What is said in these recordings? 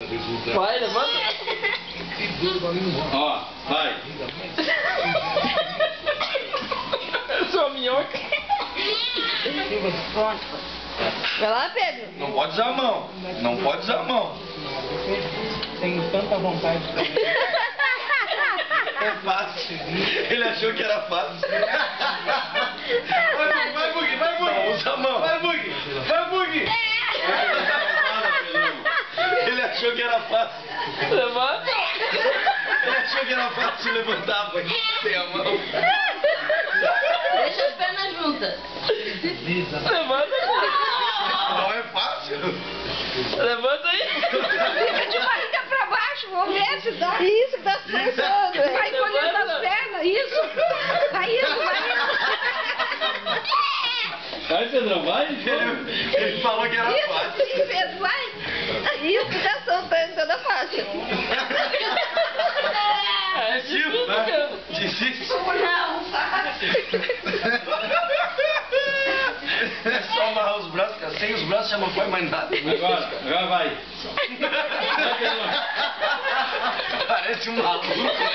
Vai, levanta. Ó, vai. Eu sou a minhoca. Pronto. Vai lá, Pedro. Não pode usar a mão. Não pode usar a mão. Tenho tanta vontade de fazer. É fácil. Ele achou que era fácil. Vai, Bug, vai, Bug. Não usa a mão. Vai, Bug. Vai, Bug. Ele achou que era fácil. Levanta. Ele achou que era fácil levantar, mas sem a mão. Deixa as pernas juntas. Levanta. Não é fácil. Levanta aí. Fica de barriga pra baixo, vamos ver se dá. Isso, tá se forçando. Vai encolhendo as pernas, isso. Vai isso, vai isso. Vai, Pedrão, vai. Ele falou que era Isso, fácil. sim, Pedro, vai. Isso, tá soltando toda faixa. É difícil, cara. Desiste. Não. É só amarrar os braços, cara. Sem os braços já não faz mais nada. Agora vai. Parece um maluco, né?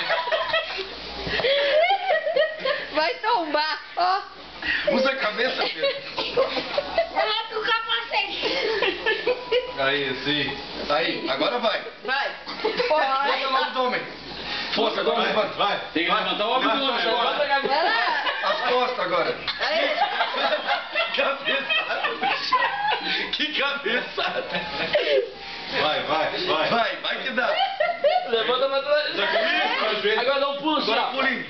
Vai tombar, ó. Usa a cabeça, Pedro. Com o capacete. Aí, sim. Aí, agora vai. Vai. Força no abdômen. Força, agora levanta. Vai. Tem que levantar o abdômen. Levanta Levanta a agora. Vai cabeça. lá. As costas agora. Aí. Cabeçada. Que cabeçada. Vai que dá. Levanta pra trás. Agora dá um pulo, Agora só. pulinho.